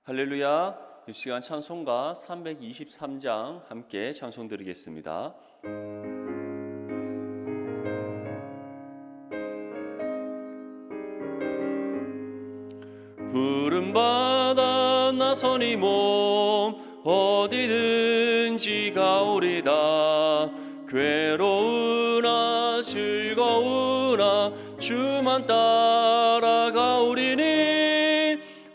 할렐루야. 이 시간 찬송가 323장 함께 찬송 드리겠습니다. 푸른바다 나선이 몸 어디든지 가오리다. 괴로우나 즐거우나 주만 따라가오리니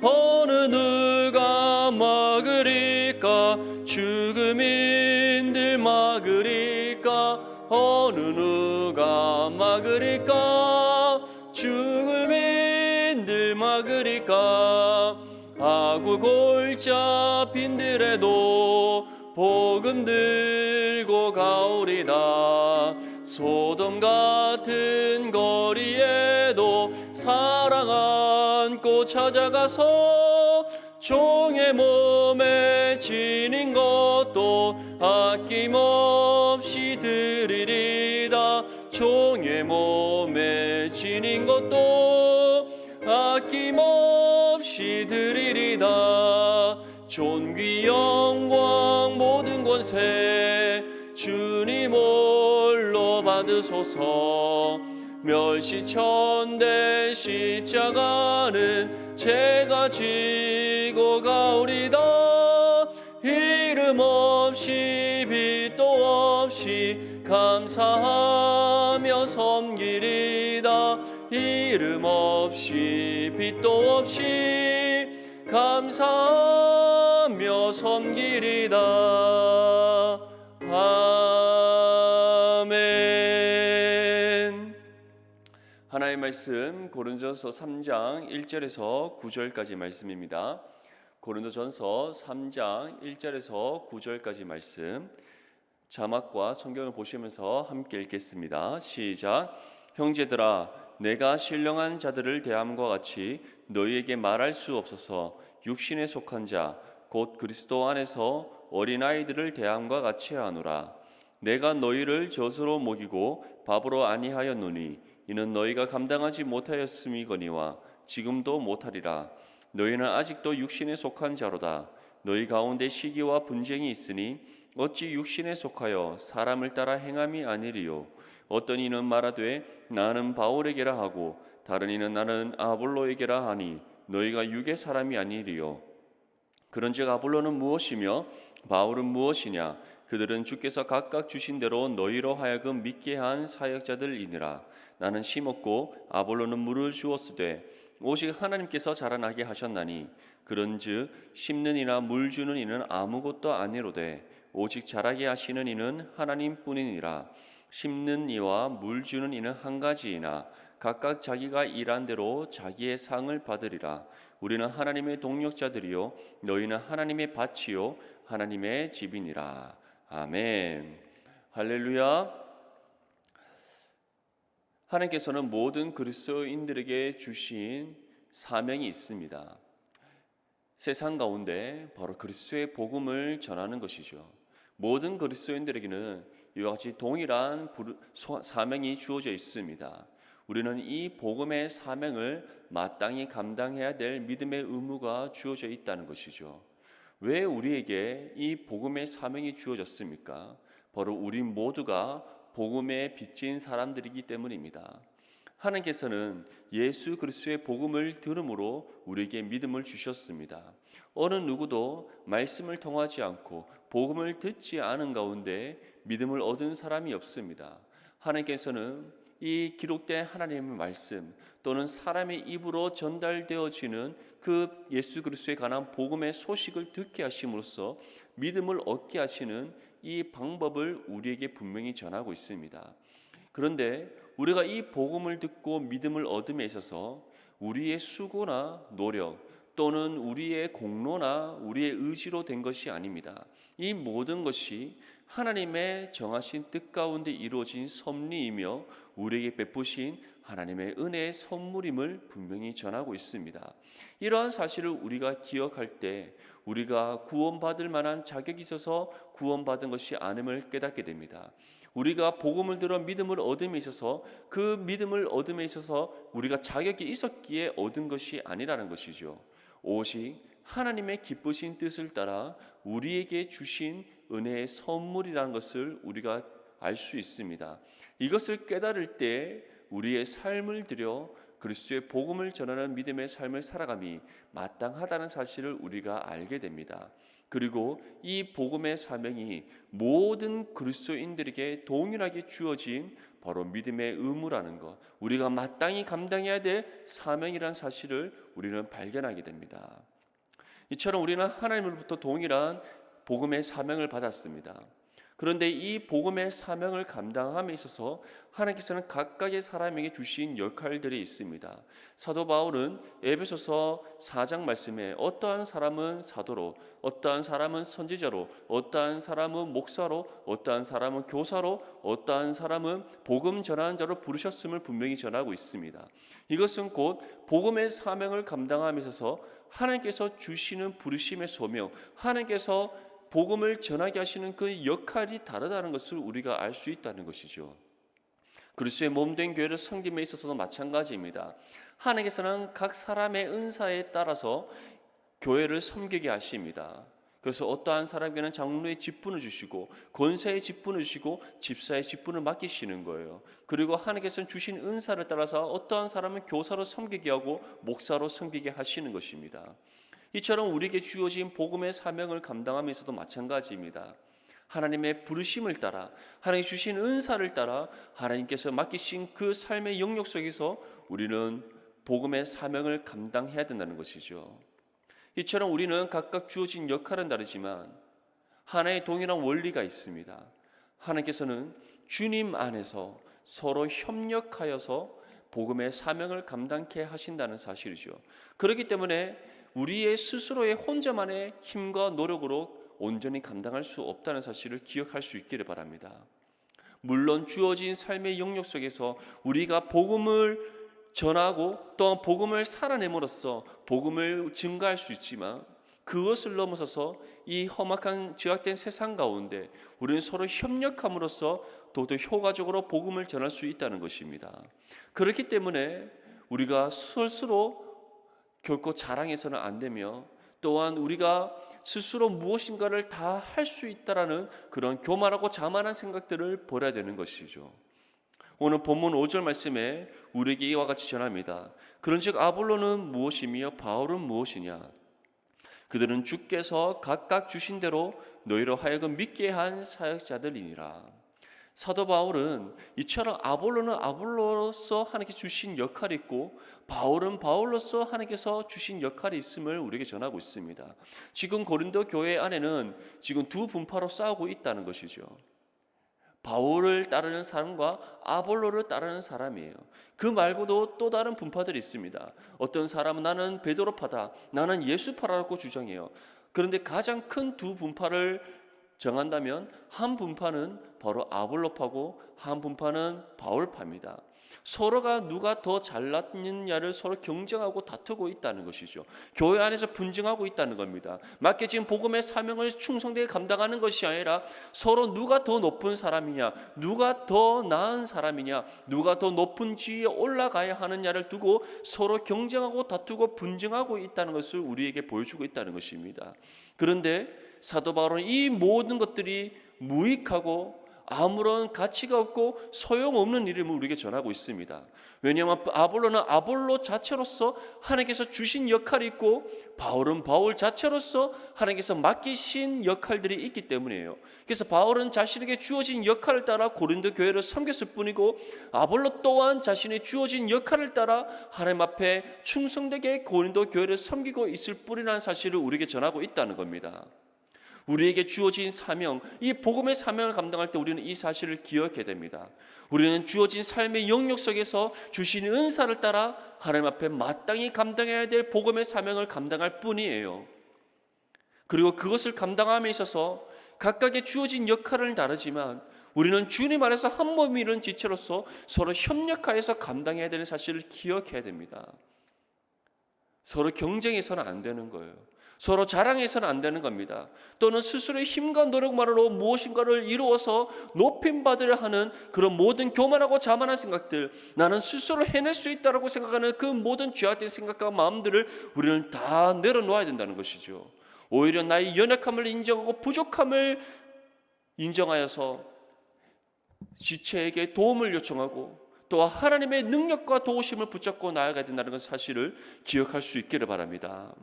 어느 누가 막으리까 죽음인들 막으리까 어느 누가 막으리까 죽음인들 막으리까. 아구 골짜 빈들에도 복음 들고 가오리다. 소돔 같은 거리에도 사랑 안고 찾아가서 종의 몸에 지닌 것도 아낌없이 드리리다. 종의 몸에 지닌 것도 아낌없이 드리리다. 존귀 영광 모든 권세 주님 홀로 받으소서. 멸시천대 십자가는 제가 지고 가오리다. 이름 없이 빛도 없이 감사하며 섬기리다. 이름 없이 빛도 없이 감사하며 섬기리다. 아멘. 하나님의 말씀 고린도전서 3장 1절에서 9절까지 말씀입니다. 고린도전서 3장 1절에서 9절까지 말씀, 자막과 성경을 보시면서 함께 읽겠습니다. 시작. 형제들아, 내가 신령한 자들을 대함과 같이 너희에게 말할 수 없어서 육신에 속한 자 곧 그리스도 안에서 어린아이들을 대함과 같이 하노라. 내가 너희를 젖으로 먹이고 밥으로 아니하였노니 이는 너희가 감당하지 못하였음이거니와 지금도 못하리라. 너희는 아직도 육신에 속한 자로다. 너희 가운데 시기와 분쟁이 있으니 어찌 육신에 속하여 사람을 따라 행함이 아니리요. 어떤 이는 말하되 나는 바울에게라 하고 다른 이는 나는 아볼로에게라 하니 너희가 육의 사람이 아니리요. 그런즉 아볼로는 무엇이며 바울은 무엇이냐? 그들은 주께서 각각 주신 대로 너희로 하여금 믿게 한 사역자들이니라. 나는 심었고 아볼로는 물을 주었으되 오직 하나님께서 자라나게 하셨나니 그런즉 심는 이나 물 주는 이는 아무것도 아니로되 오직 자라게 하시는 이는 하나님뿐이니라. 심는 이와 물 주는 이는 한 가지이나 각각 자기가 일한 대로 자기의 상을 받으리라. 우리는 하나님의 동력자들이요 너희는 하나님의 밭이요 하나님의 집이니라. 아멘. 할렐루야. 하나님께서는 모든 그리스도인들에게 주신 사명이 있습니다. 세상 가운데 바로 그리스도의 복음을 전하는 것이죠. 모든 그리스도인들에게는 이와 같이 동일한 사명이 주어져 있습니다. 우리는 이 복음의 사명을 마땅히 감당해야 될 믿음의 의무가 주어져 있다는 것이죠. 왜 우리에게 이 복음의 사명이 주어졌습니까? 바로 우리 모두가 복음에 빚진 사람들이기 때문입니다. 하나님께서는 예수 그리스도의 복음을 들음으로 우리에게 믿음을 주셨습니다. 어느 누구도 말씀을 통하지 않고 복음을 듣지 않은 가운데 믿음을 얻은 사람이 없습니다. 하나님께서는 이 기록된 하나님의 말씀 또는 사람의 입으로 전달되어지는 그 예수 그리스도에 관한 복음의 소식을 듣게 하심으로써 믿음을 얻게 하시는 이 방법을 우리에게 분명히 전하고 있습니다. 그런데 우리가 이 복음을 듣고 믿음을 얻음에 있어서 우리의 수고나 노력 또는 우리의 공로나 우리의 의지로 된 것이 아닙니다. 이 모든 것이 하나님의 정하신 뜻 가운데 이루어진 섭리이며 우리에게 베푸신 하나님의 은혜의 선물임을 분명히 전하고 있습니다. 이러한 사실을 우리가 기억할 때 우리가 구원받을 만한 자격이 있어서 구원받은 것이 아님을 깨닫게 됩니다. 우리가 복음을 들어 믿음을 얻음에 있어서 그 믿음을 얻음에 있어서 우리가 자격이 있었기에 얻은 것이 아니라는 것이죠. 오직 하나님의 기쁘신 뜻을 따라 우리에게 주신 은혜의 선물이라는 것을 우리가 알 수 있습니다. 이것을 깨달을 때 우리의 삶을 들여 그리스도의 복음을 전하는 믿음의 삶을 살아감이 마땅하다는 사실을 우리가 알게 됩니다. 그리고 이 복음의 사명이 모든 그리스도인들에게 동일하게 주어진 바로 믿음의 의무라는 것, 우리가 마땅히 감당해야 될 사명이라는 사실을 우리는 발견하게 됩니다. 이처럼 우리는 하나님으로부터 동일한 복음의 사명을 받았습니다. 그런데 이 복음의 사명을 감당함에 있어서 하나님께서는 각각의 사람에게 주신 역할들이 있습니다. 사도 바울은 에베소서 4장 말씀에 어떠한 사람은 사도로, 어떠한 사람은 선지자로, 어떠한 사람은 목사로, 어떠한 사람은 교사로, 어떠한 사람은 복음 전하는 자로 부르셨음을 분명히 전하고 있습니다. 이것은 곧 복음의 사명을 감당함에 있어서 하나님께서 주시는 부르심의 소명, 하나님께서 복음을 전하게 하시는 그 역할이 다르다는 것을 우리가 알 수 있다는 것이죠. 그리스도의 몸된 교회를 섬김에 있어서도 마찬가지입니다. 하나님께서는 각 사람의 은사에 따라서 교회를 섬기게 하십니다. 그래서 어떠한 사람에게는 장로의 직분을 주시고 권사의 직분을 주시고 집사의 직분을 맡기시는 거예요. 그리고 하나님께서는 주신 은사를 따라서 어떠한 사람은 교사로 섬기게 하고 목사로 섬기게 하시는 것입니다. 이처럼 우리에게 주어진 복음의 사명을 감당하면서도 마찬가지입니다. 하나님의 부르심을 따라 하나님 주신 은사를 따라 하나님께서 맡기신 그 삶의 영역 속에서 우리는 복음의 사명을 감당해야 된다는 것이죠. 이처럼 우리는 각각 주어진 역할은 다르지만 하나의 동일한 원리가 있습니다. 하나님께서는 주님 안에서 서로 협력하여서 복음의 사명을 감당케 하신다는 사실이죠. 그렇기 때문에 우리의 스스로의 혼자만의 힘과 노력으로 온전히 감당할 수 없다는 사실을 기억할 수 있기를 바랍니다. 물론 주어진 삶의 영역 속에서 우리가 복음을 전하고 또한 복음을 살아냄으로써 복음을 증가할 수 있지만 그것을 넘어서서 이 험악한 죄악된 세상 가운데 우리는 서로 협력함으로써 더더 효과적으로 복음을 전할 수 있다는 것입니다. 그렇기 때문에 우리가 스스로 결코 자랑해서는 안 되며 또한 우리가 스스로 무엇인가를 다 할 수 있다라는 그런 교만하고 자만한 생각들을 버려야 되는 것이죠. 오늘 본문 5절 말씀에 우리에게 이와 같이 전합니다. 그런즉 아볼로는 무엇이며 바울은 무엇이냐? 그들은 주께서 각각 주신 대로 너희로 하여금 믿게 한 사역자들이니라. 사도 바울은 이처럼 아볼로는 아볼로로서 하나님께서 주신 역할이 있고 바울은 바울로서 하나님께서 주신 역할이 있음을 우리에게 전하고 있습니다. 지금 고린도 교회 안에는 지금 두 분파로 싸우고 있다는 것이죠. 바울을 따르는 사람과 아볼로를 따르는 사람이에요. 그 말고도 또 다른 분파들이 있습니다. 어떤 사람은 나는 베드로파다, 나는 예수파라고 주장해요. 그런데 가장 큰 두 분파를 정한다면 한 분파는 바로 아볼로파고 한 분파는 바울파입니다. 서로가 누가 더 잘났느냐를 서로 경쟁하고 다투고 있다는 것이죠. 교회 안에서 분쟁하고 있다는 겁니다. 맡겨진 복음의 사명을 충성되게 감당하는 것이 아니라 서로 누가 더 높은 사람이냐, 누가 더 나은 사람이냐, 누가 더 높은 지위에 올라가야 하느냐를 두고 서로 경쟁하고 다투고 분쟁하고 있다는 것을 우리에게 보여주고 있다는 것입니다. 그런데 사도 바울은 이 모든 것들이 무익하고 아무런 가치가 없고 소용없는 일임을 우리에게 전하고 있습니다. 왜냐하면 아볼로는 아볼로 자체로서 하나님께서 주신 역할이 있고 바울은 바울 자체로서 하나님께서 맡기신 역할들이 있기 때문이에요. 그래서 바울은 자신에게 주어진 역할을 따라 고린도 교회를 섬겼을 뿐이고 아볼로 또한 자신의 주어진 역할을 따라 하나님 앞에 충성되게 고린도 교회를 섬기고 있을 뿐이라는 사실을 우리에게 전하고 있다는 겁니다. 우리에게 주어진 사명, 이 복음의 사명을 감당할 때 우리는 이 사실을 기억해야 됩니다. 우리는 주어진 삶의 영역 속에서 주신 은사를 따라 하나님 앞에 마땅히 감당해야 될 복음의 사명을 감당할 뿐이에요. 그리고 그것을 감당함에 있어서 각각의 주어진 역할은 다르지만 우리는 주님 안에서 한 몸이 이룬 지체로서 서로 협력하여서 감당해야 되는 사실을 기억해야 됩니다. 서로 경쟁해서는 안 되는 거예요. 서로 자랑해서는 안 되는 겁니다. 또는 스스로의 힘과 노력만으로 무엇인가를 이루어서 높임받으려 하는 그런 모든 교만하고 자만한 생각들, 나는 스스로 해낼 수 있다고 생각하는 그 모든 죄악된 생각과 마음들을 우리는 다 내려놓아야 된다는 것이죠. 오히려 나의 연약함을 인정하고 부족함을 인정하여서 지체에게 도움을 요청하고 또 하나님의 능력과 도우심을 붙잡고 나아가야 된다는 것 사실을 기억할 수 있기를 바랍니다.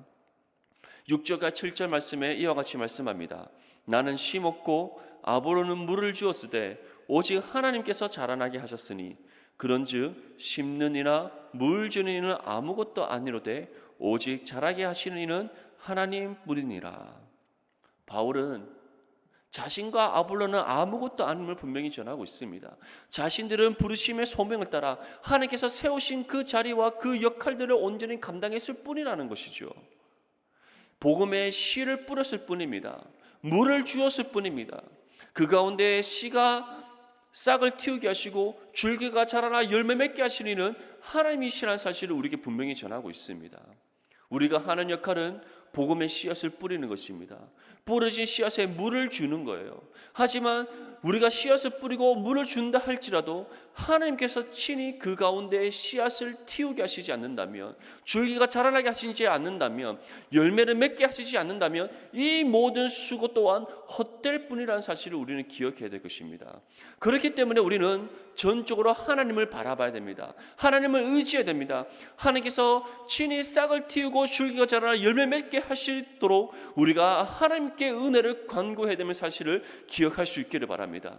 6절과 7절 말씀에 이와 같이 말씀합니다. 나는 심었고 아볼로는 물을 주었으되 오직 하나님께서 자라나게 하셨으니 그런즉 심는 이나 물 주는 이는 아무것도 아니로되 오직 자라게 하시는 이는 하나님뿐이니라. 바울은 자신과 아볼로는 아무것도 아님을 분명히 전하고 있습니다. 자신들은 부르심의 소명을 따라 하나님께서 세우신 그 자리와 그 역할들을 온전히 감당했을 뿐이라는 것이죠. 복음의 씨를 뿌렸을 뿐입니다. 물을 주었을 뿐입니다. 그 가운데 씨가 싹을 틔우게 하시고 줄기가 자라나 열매 맺게 하시는 이는 하나님이시라는 사실을 우리에게 분명히 전하고 있습니다. 우리가 하는 역할은 복음의 씨앗을 뿌리는 것입니다. 뿌려진 씨앗에 물을 주는 거예요. 하지만 우리가 씨앗을 뿌리고 물을 준다 할지라도 하나님께서 친히 그 가운데 씨앗을 틔우게 하시지 않는다면, 줄기가 자라나게 하시지 않는다면, 열매를 맺게 하시지 않는다면 이 모든 수고 또한 헛될 뿐이라는 사실을 우리는 기억해야 될 것입니다. 그렇기 때문에 우리는 전적으로 하나님을 바라봐야 됩니다. 하나님을 의지해야 됩니다. 하나님께서 친히 싹을 틔우고 줄기가 자라나 열매 맺게 하시도록 우리가 하나님께 은혜를 간구해야 되는 사실을 기억할 수 있기를 바랍니다.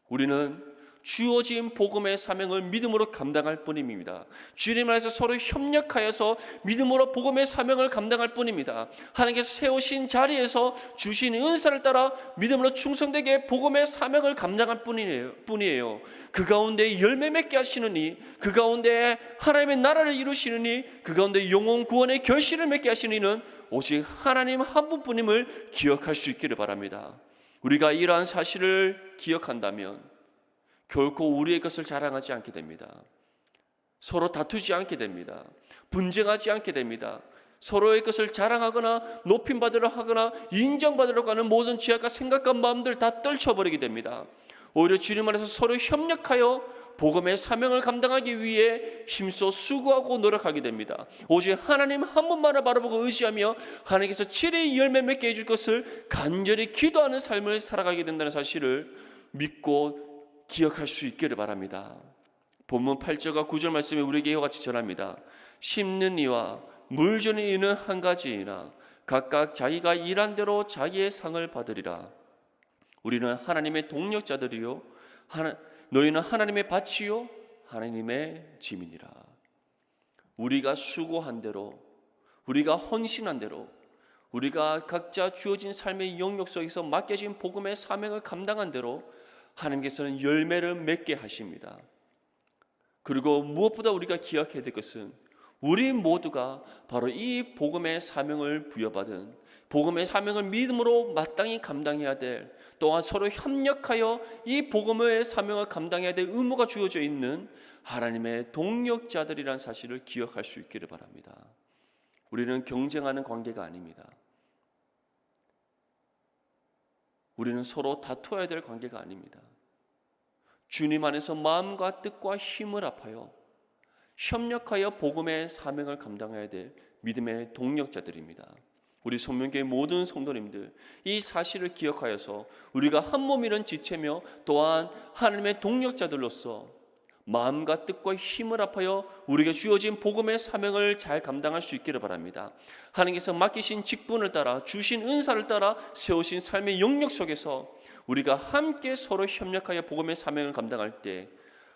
우리는 주어진 복음의 사명을 믿음으로 감당할 뿐입니다. 주님 안에서 서로 협력하여서 믿음으로 복음의 사명을 감당할 뿐입니다. 하나님께서 세우신 자리에서 주신 은사를 따라 믿음으로 충성되게 복음의 사명을 감당할 뿐이에요. 그 가운데 열매 맺게 하시는 이, 그 가운데 하나님의 나라를 이루시는 이, 그 가운데 영혼 구원의 결실을 맺게 하시는 이는 오직 하나님 한 분뿐임을 기억할 수 있기를 바랍니다. 우리가 이러한 사실을 기억한다면 결코 우리의 것을 자랑하지 않게 됩니다. 서로 다투지 않게 됩니다. 분쟁하지 않게 됩니다. 서로의 것을 자랑하거나 높임받으려 하거나 인정받으려고 하는 모든 지혜과 생각과 마음들 다 떨쳐버리게 됩니다. 오히려 주님 안에서 서로 협력하여 복음의 사명을 감당하기 위해 힘써 수고하고 노력하게 됩니다. 오직 하나님 한 분만을 바라보고 의지하며 하나님께서 친히 열매 맺게 해줄 것을 간절히 기도하는 삶을 살아가게 된다는 사실을 믿고 기억할 수 있기를 바랍니다. 본문 8절과 9절 말씀에 우리에게 이와 같이 전합니다. 심는 이와 물 주는 이는 한 가지이나 각각 자기가 일한 대로 자기의 상을 받으리라. 우리는 하나님의 동력자들이요 너희는 하나님의 밭이요 하나님의 짐이니라. 우리가 수고한 대로, 우리가 헌신한 대로, 우리가 각자 주어진 삶의 영역 속에서 맡겨진 복음의 사명을 감당한 대로 하나님께서는 열매를 맺게 하십니다. 그리고 무엇보다 우리가 기억해야 될 것은 우리 모두가 바로 이 복음의 사명을 부여받은, 복음의 사명을 믿음으로 마땅히 감당해야 될, 또한 서로 협력하여 이 복음의 사명을 감당해야 될 의무가 주어져 있는 하나님의 동력자들이라는 사실을 기억할 수 있기를 바랍니다. 우리는 경쟁하는 관계가 아닙니다. 우리는 서로 다투어야 될 관계가 아닙니다. 주님 안에서 마음과 뜻과 힘을 합하여 협력하여 복음의 사명을 감당해야 될 믿음의 동력자들입니다. 우리 손명교회 모든 성도님들 이 사실을 기억하여서 우리가 한 몸이란 지체며 또한 하나님의 동력자들로서 마음과 뜻과 힘을 합하여 우리에게 주어진 복음의 사명을 잘 감당할 수 있기를 바랍니다. 하나님께서 맡기신 직분을 따라 주신 은사를 따라 세우신 삶의 영역 속에서 우리가 함께 서로 협력하여 복음의 사명을 감당할 때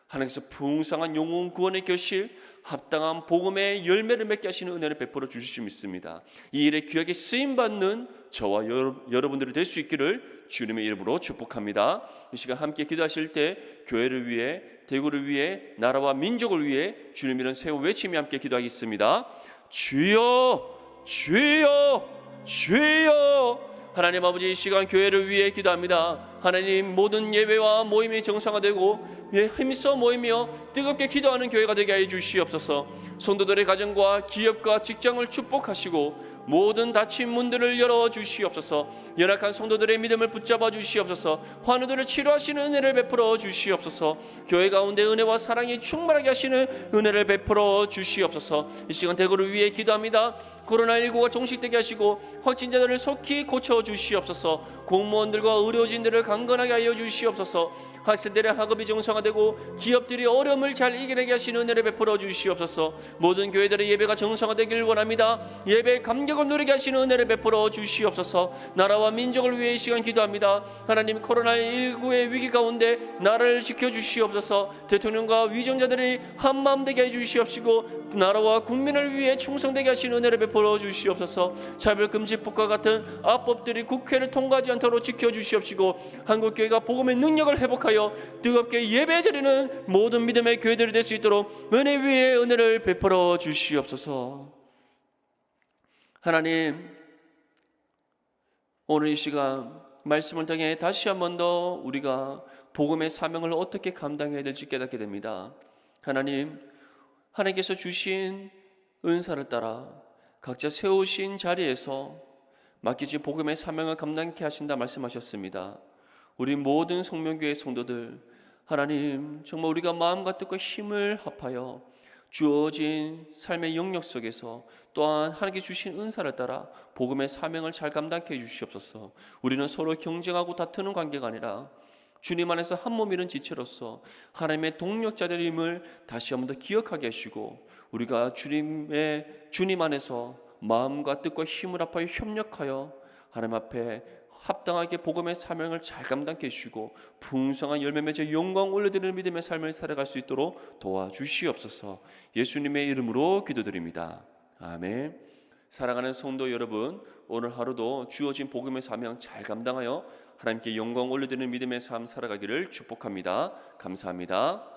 하나님께서 풍성한 영혼 구원의 결실, 합당한 복음의 열매를 맺게 하시는 은혜를 베풀어 주실 수 믿습니다. 이 일에 귀하게 쓰임받는 저와 여러분들이 될 수 있기를 주님의 이름으로 축복합니다. 이 시간 함께 기도하실 때 교회를 위해, 대구를 위해, 나라와 민족을 위해 주님 이름 세워 외치며 함께 기도하겠습니다. 주여 주여 주여 하나님 아버지, 이 시간 교회를 위해 기도합니다. 하나님, 모든 예배와 모임이 정상화되고 힘써 모이며 뜨겁게 기도하는 교회가 되게 하여 주시옵소서. 성도들의 가정과 기업과 직장을 축복하시고 모든 닫힌 문들을 열어주시옵소서. 연약한 성도들의 믿음을 붙잡아 주시옵소서. 환우들을 치료하시는 은혜를 베풀어 주시옵소서. 교회 가운데 은혜와 사랑이 충만하게 하시는 은혜를 베풀어 주시옵소서. 이 시간 대구를 위해 기도합니다. 코로나19가 종식되게 하시고 확진자들을 속히 고쳐 주시옵소서. 공무원들과 의료진들을 강건하게 하여 주시옵소서. 학생들의 학업이 정상화되고 기업들이 어려움을 잘 이겨내게 하시는 은혜를 베풀어 주시옵소서. 모든 교회들의 예배가 정상화되길 원합니다. 예배의 감격을 누리게 하시는 은혜를 베풀어 주시옵소서. 나라와 민족을 위해 이 시간 기도합니다. 하나님, 코로나19의 위기 가운데 나라를 지켜주시옵소서. 대통령과 위정자들이 한마음 되게 해주시옵시고 나라와 국민을 위해 충성되게 하시는 은혜를 베풀어 주시옵소서. 차별금지법과 같은 악법들이 국회를 통과하지 않도록 지켜주시옵시고 한국교회가 복음의 능력을 회복하여 뜨겁게 예배드리는 모든 믿음의 교회들이 될 수 있도록 은혜 위에 은혜를 베풀어 주시옵소서. 하나님, 오늘 이 시간 말씀을 통해 다시 한 번 더 우리가 복음의 사명을 어떻게 감당해야 될지 깨닫게 됩니다. 하나님께서 주신 은사를 따라 각자 세우신 자리에서 맡기진 복음의 사명을 감당케 하신다 말씀하셨습니다. 우리 모든 성명교회 성도들, 하나님, 정말 우리가 마음과 뜻과 힘을 합하여 주어진 삶의 영역 속에서 또한 하나님께 주신 은사를 따라 복음의 사명을 잘 감당케 해주시옵소서. 우리는 서로 경쟁하고 다투는 관계가 아니라 주님 안에서 한 몸 이룬 지체로서 하나님의 동력자들임을 다시 한번 더 기억하게 하시고 우리가 주님 안에서 마음과 뜻과 힘을 합하여 협력하여 하나님 앞에 합당하게 복음의 사명을 잘 감당케 해주시고 풍성한 열매 맺어 영광 올려드리는 믿음의 삶을 살아갈 수 있도록 도와주시옵소서. 예수님의 이름으로 기도드립니다. 아멘. 사랑하는 성도 여러분, 오늘 하루도 주어진 복음의 사명 잘 감당하여 하나님께 영광 올려드리는 믿음의 삶 살아가기를 축복합니다. 감사합니다.